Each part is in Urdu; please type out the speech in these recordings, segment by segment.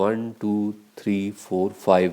1 2 3 4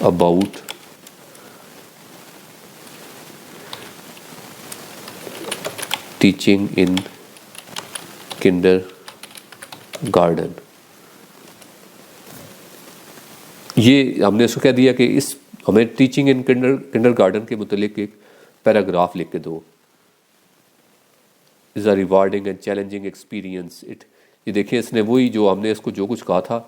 about teaching in kindergarten. یہ ہم نے اس کو کہہ دیا کہ اس ہمیں ٹیچنگ ان کنڈرگارٹن کے متعلق ایک پیراگراف لکھ کے دو. از اے ریوارڈنگ اینڈ چیلنجنگ ایکسپیرینس. یہ دیکھیں اس نے وہی جو ہم نے اس کو جو کچھ کہا تھا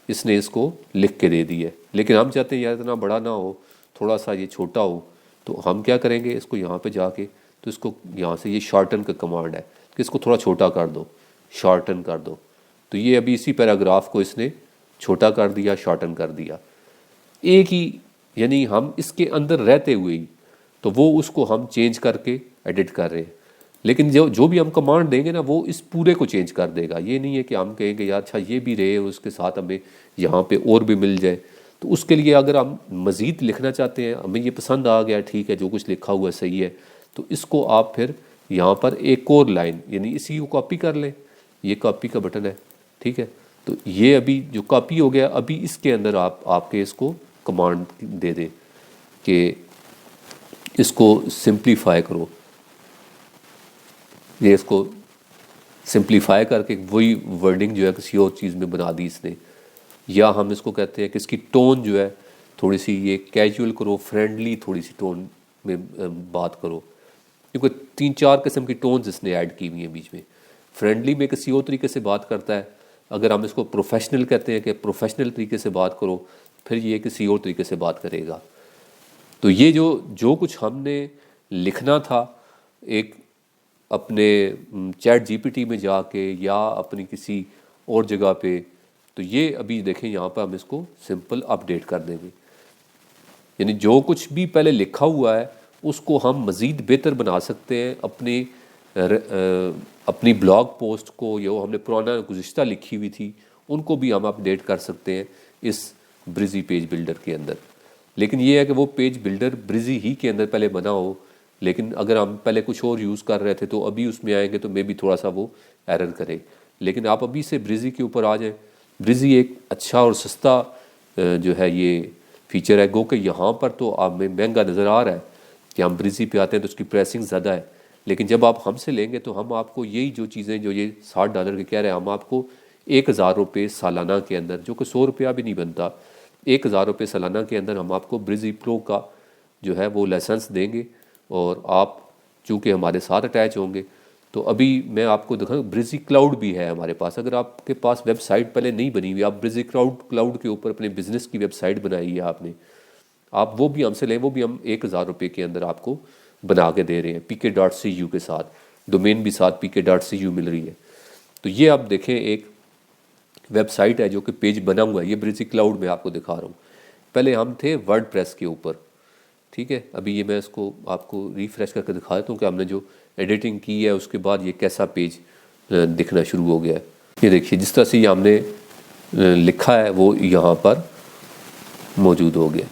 اس نے اس کو لکھ کے دے دی ہے. لیکن ہم چاہتے ہیں یار اتنا بڑا نہ ہو, تھوڑا سا یہ چھوٹا ہو. تو ہم کیا کریں گے, اس کو یہاں پہ جا کے تو اس کو یہاں سے یہ شارٹن کا کمانڈ ہے کہ اس کو تھوڑا چھوٹا کر دو, شارٹن کر دو. تو یہ ابھی اسی پیراگراف کو اس نے چھوٹا کر دیا, شارٹن کر دیا. ایک ہی یعنی ہم اس کے اندر رہتے ہوئے ہی تو وہ اس کو ہم چینج کر کے ایڈٹ کر رہے ہیں. لیکن جو بھی ہم کمانڈ دیں گے نا وہ اس پورے کو چینج کر دے گا. یہ نہیں ہے کہ ہم کہیں گے یار اچھا یہ بھی رہے اور اس کے ساتھ ہمیں یہاں پہ اور بھی مل جائے. تو اس کے لیے اگر ہم مزید لکھنا چاہتے ہیں, ہمیں یہ پسند آ گیا ٹھیک ہے جو کچھ لکھا ہوا ہے صحیح ہے, تو اس کو آپ پھر یہاں پر ایک اور لائن یعنی اسی کو کاپی کر لیں. یہ کاپی کا بٹن ہے ٹھیک ہے. تو یہ ابھی جو کاپی ہو گیا ابھی اس کے اندر آپ کے اس کو کمانڈ دے دیں کہ اس کو سمپلیفائی کرو. یہ اس کو سمپلیفائی کر کے وہی ورڈنگ جو ہے کسی اور چیز میں بنا دی اس نے. یا ہم اس کو کہتے ہیں کہ اس کی ٹون جو ہے تھوڑی سی یہ کیجول کرو, فرینڈلی تھوڑی سی ٹون میں بات کرو. کیونکہ 3-4 قسم کی ٹونز اس نے ایڈ کی ہوئی ہیں بیچ میں. فرینڈلی میں کسی اور طریقے سے بات کرتا ہے. اگر ہم اس کو پروفیشنل کہتے ہیں کہ پروفیشنل طریقے سے بات کرو, پھر یہ کسی اور طریقے سے بات کرے گا. تو یہ جو کچھ ہم نے لکھنا تھا ایک اپنے چیٹ جی پی ٹی میں جا کے یا اپنی کسی اور جگہ پہ, تو یہ ابھی دیکھیں یہاں پہ ہم اس کو سمپل اپڈیٹ کر دیں گے. یعنی جو کچھ بھی پہلے لکھا ہوا ہے اس کو ہم مزید بہتر بنا سکتے ہیں. اپنی بلاگ پوسٹ کو یا ہم نے پرانا گزشتہ لکھی ہوئی تھی ان کو بھی ہم اپڈیٹ کر سکتے ہیں اس بریزی پیج بلڈر کے اندر. لیکن یہ ہے کہ وہ پیج بلڈر بریزی ہی کے اندر پہلے بنا ہو. لیکن اگر ہم پہلے کچھ اور یوز کر رہے تھے تو ابھی اس میں آئیں گے تو میں بھی تھوڑا سا وہ ایرر کرے. لیکن آپ ابھی سے بریزی کے اوپر آ جائیں. بریزی ایک اچھا اور سستا جو ہے یہ فیچر ہے. گو کہ یہاں پر تو آپ میں مہنگا نظر آ رہا ہے کہ ہم بریزی پہ آتے ہیں تو اس کی پریسنگ زیادہ ہے. لیکن جب آپ ہم سے لیں گے تو ہم آپ کو یہی جو چیزیں جو یہ $60 کے کہہ رہے ہیں ہم آپ کو $1000 سالانہ کے اندر, جو کہ $100 بھی نہیں بنتا, $1000 سالانہ کے اندر ہم آپ کو بریزی پرو کا جو ہے وہ لائسنس دیں گے. اور آپ چونکہ ہمارے ساتھ اٹیچ ہوں گے تو ابھی میں آپ کو دکھاؤں بریزی کلاؤڈ بھی ہے ہمارے پاس. اگر آپ کے پاس ویب سائٹ پہلے نہیں بنی ہوئی, آپ بریزی کلاؤڈ کے اوپر اپنے بزنس کی ویب سائٹ بنائی ہے آپ نے, آپ وہ بھی ہم سے لیں, وہ بھی ہم $1000 کے اندر آپ کو بنا کے دے رہے ہیں pk.cu کے ساتھ. ڈومین بھی ساتھ pk.cu مل رہی ہے. تو یہ آپ دیکھیں ایک ویب سائٹ ہے جو کہ پیج بنا ہوا ہے. یہ بریزی کلاؤڈ میں آپ کو دکھا رہا ہوں. پہلے ہم تھے ورڈ پریس کے اوپر ٹھیک ہے. ابھی یہ میں اس کو آپ کو ریفریش کر کے دکھا دیتا ہوں کہ ہم نے جو ایڈیٹنگ کی ہے اس کے بعد یہ کیسا پیج دکھنا شروع ہو گیا ہے. یہ دیکھیے جس طرح سے یہ ہم نے لکھا ہے وہ یہاں پر موجود ہو گیا.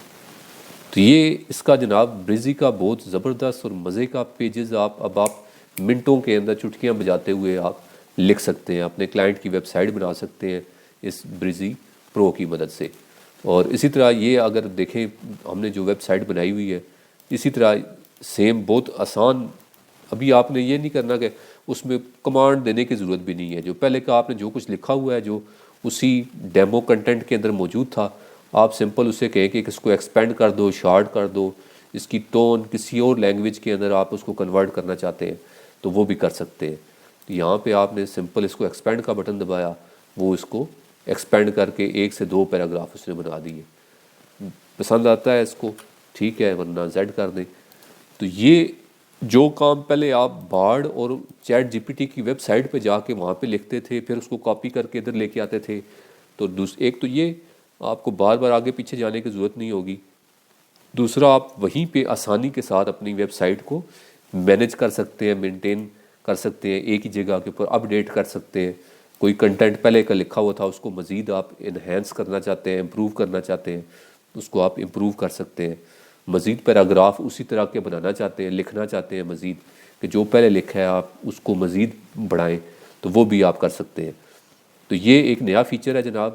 تو یہ اس کا جناب بریزی کا بہت زبردست اور مزے کا پیجز اب آپ منٹوں کے اندر چٹکیاں بجاتے ہوئے آپ لکھ سکتے ہیں. اپنے کلائنٹ کی ویب سائٹ بنا سکتے ہیں اس بریزی پرو کی مدد سے. اور اسی طرح یہ اگر دیکھیں ہم نے جو ویب سائٹ بنائی ہوئی ہے اسی طرح سیم بہت آسان. ابھی آپ نے یہ نہیں کرنا کہ اس میں کمانڈ دینے کی ضرورت بھی نہیں ہے. جو پہلے کا آپ نے جو کچھ لکھا ہوا ہے جو اسی ڈیمو کنٹینٹ کے اندر موجود تھا, آپ سمپل اسے کہیں کہ اس کو ایکسپینڈ کر دو, شارٹ کر دو, اس کی ٹون کسی اور لینگویج کے اندر آپ اس کو کنورٹ کرنا چاہتے ہیں تو وہ بھی کر سکتے ہیں. تو یہاں پہ آپ نے سمپل اس کو ایکسپینڈ کا بٹن دبایا, وہ اس کو ایکسپینڈ کر کے 1 سے 2 پیراگراف اس نے بنا دیے. پسند آتا ہے اس کو ٹھیک ہے, ورنہ زیڈ کر دیں. تو یہ جو کام پہلے آپ بارڈ اور چیٹ جی پی ٹی کی ویب سائٹ پہ جا کے وہاں پہ لکھتے تھے پھر اس کو کاپی کر کے ادھر لے کے آتے تھے, تو ایک تو یہ آپ کو بار بار آگے پیچھے جانے کی ضرورت نہیں ہوگی. دوسرا آپ وہیں پہ آسانی کے ساتھ اپنی ویب سائٹ کو مینیج کر سکتے ہیں, مینٹین کر سکتے ہیں, ایک ہی جگہ کے اوپر اپڈیٹ کر سکتے ہیں. کوئی کنٹینٹ پہلے کا لکھا ہوا تھا اس کو مزید آپ انہینس کرنا چاہتے ہیں, امپروو کرنا چاہتے ہیں, اس کو آپ امپروو کر سکتے ہیں. مزید پیراگراف اسی طرح کے بنانا چاہتے ہیں, لکھنا چاہتے ہیں مزید کہ جو پہلے لکھا ہے آپ اس کو مزید بڑھائیں تو وہ بھی آپ کر سکتے ہیں. تو یہ ایک نیا فیچر ہے جناب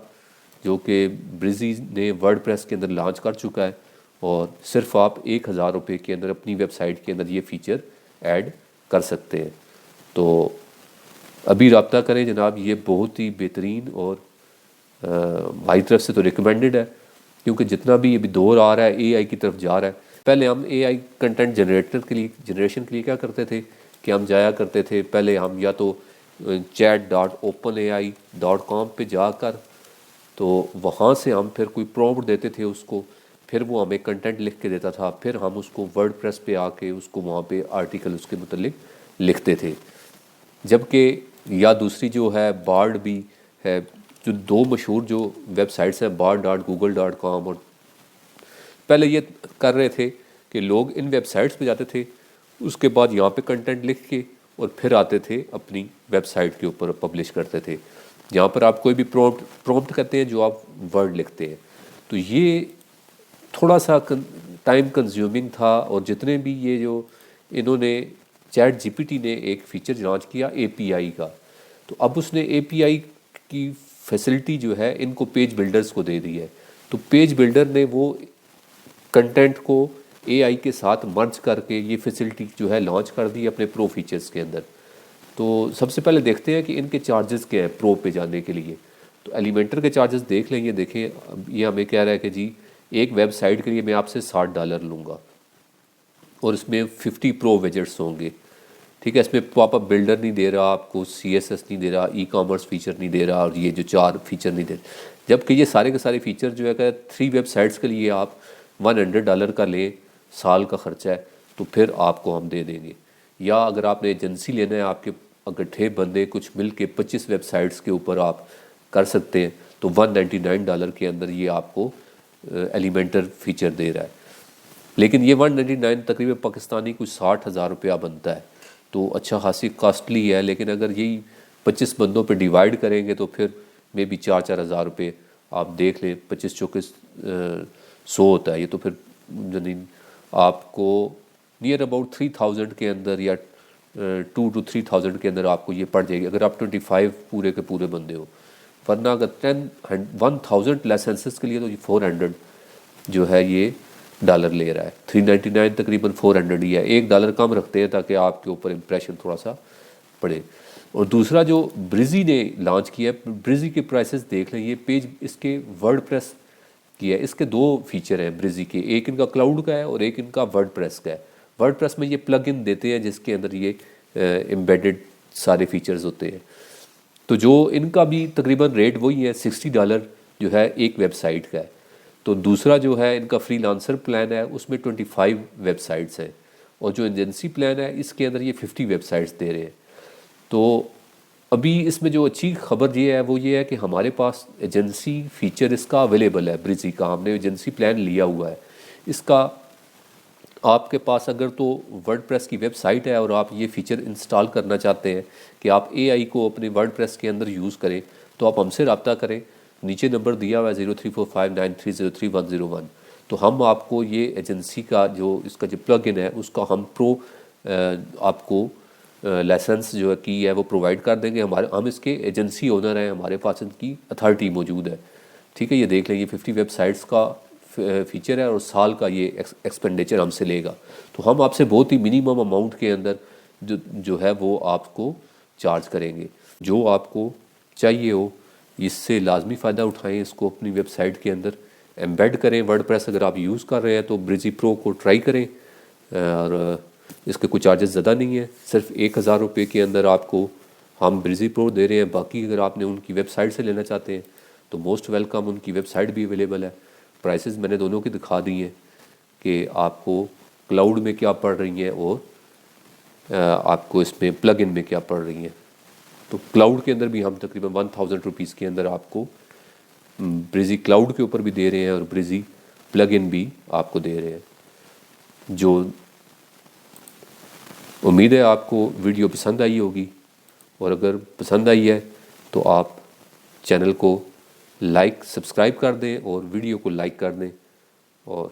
جو کہ بریزی نے ورڈ پریس کے اندر لانچ کر چکا ہے، اور صرف آپ 1000 روپے کے اندر اپنی ویب سائٹ کے اندر یہ فیچر ایڈ کر سکتے ہیں۔ تو ابھی رابطہ کریں جناب، یہ بہت ہی بہترین اور ہماری طرف سے تو ریکمینڈڈ ہے، کیونکہ جتنا بھی ابھی دور آ رہا ہے اے آئی کی طرف جا رہا ہے۔ پہلے ہم اے آئی کنٹینٹ جنریشن کے لیے کیا کرتے تھے کہ ہم جایا کرتے تھے، پہلے ہم یا تو chat.openai.com پہ جا کر تو وہاں سے ہم پھر کوئی پرومپٹ دیتے تھے اس کو، پھر وہ ہمیں کنٹینٹ لکھ کے دیتا تھا، پھر ہم اس کو ورڈ پریس پہ آ کے اس کو وہاں پہ آرٹیکل اس کے متعلق لکھتے تھے۔ جبکہ یا دوسری جو ہے بارڈ بھی ہے، جو دو مشہور جو ویب سائٹس ہیں bard.google.com، اور پہلے یہ کر رہے تھے کہ لوگ ان ویب سائٹس پہ جاتے تھے، اس کے بعد یہاں پہ کنٹینٹ لکھ کے اور پھر آتے تھے اپنی ویب سائٹ کے اوپر پبلش کرتے تھے، جہاں پر آپ کوئی بھی پرومپٹ کرتے ہیں جو آپ ورڈ لکھتے ہیں۔ تو یہ تھوڑا سا ٹائم کنزیومنگ تھا، اور جتنے بھی یہ جو انہوں نے چیٹ جی پی ٹی نے ایک فیچر لانچ کیا اے پی آئی کا، تو اب اس نے اے پی آئی کی فیسلٹی جو ہے ان کو پیج بلڈرز کو دے دی ہے۔ تو پیج بلڈر نے وہ کنٹینٹ کو اے آئی کے ساتھ مرج کر کے یہ فیسلٹی جو ہے لانچ کر دی اپنے پرو فیچرز کے اندر۔ تو سب سے پہلے دیکھتے ہیں کہ ان کے چارجز کیا ہیں پرو پہ جانے کے لیے۔ تو ایلیمنٹر کے چارجز دیکھ لیں، یہ دیکھیں یہ ہمیں کہہ رہا ہے کہ جی ایک ویب سائٹ کے لیے میں آپ سے $60 لوں گا، اور اس میں 50 پرو ویجٹس ہوں گے، ٹھیک ہے۔ اس میں پاپ اپ بلڈر نہیں دے رہا آپ کو، سی ایس ایس نہیں دے رہا، ای کامرس فیچر نہیں دے رہا، اور یہ جو 4 فیچر نہیں دے رہا، جبکہ یہ سارے کے سارے فیچر جو ہے کہ 3 ویب سائٹس کے لیے آپ $100 کا لیں، سال کا خرچہ ہے، تو پھر آپ کو ہم دے دیں گے۔ یا اگر آپ نے ایجنسی لینا ہے، آپ کے اکٹھے بندے کچھ مل کے 25 ویب سائٹس کے اوپر آپ کر سکتے ہیں، تو $199 کے اندر یہ آپ کو ایلیمنٹر فیچر دے رہا ہے۔ لیکن یہ 199 تقریباً پاکستانی کچھ 60,000 روپیہ بنتا ہے، تو اچھا خاصی کاسٹلی ہے۔ لیکن اگر یہی 25 بندوں پہ ڈیوائیڈ کریں گے تو پھر میں بھی 4,000 روپے آپ دیکھ لیں، 25 چوکے 100 ہوتا ہے، یہ تو پھر یعنی آپ کو نیئر اباؤٹ 3000 کے اندر یا 2 to 3000 کے اندر آپ کو یہ پڑ جائے گی اگر آپ 25 پورے کے پورے بندے ہو۔ ورنہ اگر 1000 لائسنسز کے لیے تو یہ 400 جو ہے یہ ڈالر لے رہا ہے، 399 تقریباً 400 ہی ہے، $1 کم رکھتے ہیں تاکہ آپ کے اوپر امپریشن تھوڑا سا پڑے۔ اور دوسرا جو بریزی نے لانچ کیا ہے، بریزی کے پرائسز دیکھ لیں، یہ پیج اس کے ورڈ پریس کی ہے، اس کے 2 فیچر ہیں بریزی کے، ایک ان کا کلاؤڈ کا ہے اور ایک ان کا ورڈ پریس کا ہے۔ ورڈ پریس میں یہ پلگ ان دیتے ہیں جس کے اندر یہ امبیڈڈ سارے فیچرز ہوتے ہیں، تو جو ان کا بھی تقریباً ریٹ وہی ہے، $60 جو ہے ایک ویب سائٹ کا ہے۔ تو دوسرا جو ہے ان کا فری لانسر پلان ہے، اس میں 25 ویب سائٹس ہیں، اور جو ایجنسی پلان ہے اس کے اندر یہ 50 ویب سائٹس دے رہے ہیں۔ تو ابھی اس میں جو اچھی خبر یہ ہے وہ یہ ہے کہ ہمارے پاس ایجنسی فیچر اس کا اویلیبل ہے، بریزی کا، ہم نے ایجنسی پلان لیا ہوا ہے اس کا۔ آپ کے پاس اگر تو ورڈ پریس کی ویب سائٹ ہے اور آپ یہ فیچر انسٹال کرنا چاہتے ہیں کہ آپ اے آئی کو اپنے ورڈ پریس کے اندر یوز کریں، تو آپ ہم سے رابطہ کریں، نیچے نمبر دیا ہوا ہے 0345930301، تو ہم آپ کو یہ ایجنسی کا جو اس کا جو پلگ ان ہے اس کا ہم پرو آپ کو لائسنس جو ہے کی ہے وہ پرووائڈ کر دیں گے۔ ہم اس کے ایجنسی اونر ہیں، ہمارے پاس ان کی اتھارٹی موجود ہے، ٹھیک ہے۔ یہ دیکھ لیں، یہ 50 ویب سائٹس کا فیچر ہے اور سال کا یہ ایکسپینڈیچر ہم سے لے گا، تو ہم آپ سے بہت ہی منیمم اماؤنٹ کے اندر جو ہے وہ آپ کو چارج کریں گے۔ جو آپ کو چاہیے ہو اس سے لازمی فائدہ اٹھائیں، اس کو اپنی ویب سائٹ کے اندر ایمبیڈ کریں۔ ورڈ پریس اگر آپ یوز کر رہے ہیں تو بریزی پرو کو ٹرائی کریں، اور اس کے کوئی چارجز زیادہ نہیں ہیں، صرف 1000 روپے کے اندر آپ کو ہم بریزی پرو دے رہے ہیں۔ باقی اگر آپ نے ان کی ویب سائٹ سے لینا چاہتے ہیں تو موسٹ ویلکم، ان کی ویب سائٹ بھی اویلیبل ہے۔ پرائسز میں نے دونوں کی دکھا دی ہیں کہ آپ کو کلاؤڈ میں کیا پڑ رہی ہیں اور آپ کو اس میں پلگ ان میں کیا پڑ رہی ہیں۔ تو کلاؤڈ کے اندر بھی ہم تقریباً 1000 روپیز کے اندر آپ کو بریزی کلاؤڈ کے اوپر بھی دے رہے ہیں اور بریزی پلگ ان بھی آپ کو دے رہے ہیں۔ جو امید ہے آپ کو ویڈیو پسند آئی ہوگی، اور اگر پسند آئی ہے تو آپ چینل کو لائک سبسکرائب کر دیں اور ویڈیو کو لائک کر دیں، اور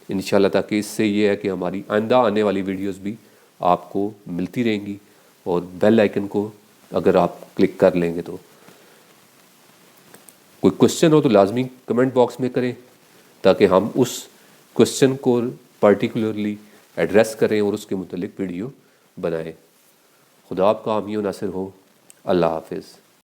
انشاءاللہ تاکہ اس سے یہ ہے کہ ہماری آئندہ آنے والی ویڈیوز بھی آپ کو ملتی رہیں گی، اور بیل آئیکن کو اگر آپ کلک کر لیں گے تو کوئی کوشچن ہو تو لازمی کمنٹ باکس میں کریں تاکہ ہم اس کوشچن کو پرٹیکولرلی ایڈریس کریں اور اس کے متعلق ویڈیو بنائیں۔ خدا آپ کا حامی و ناصر ہو۔ اللہ حافظ۔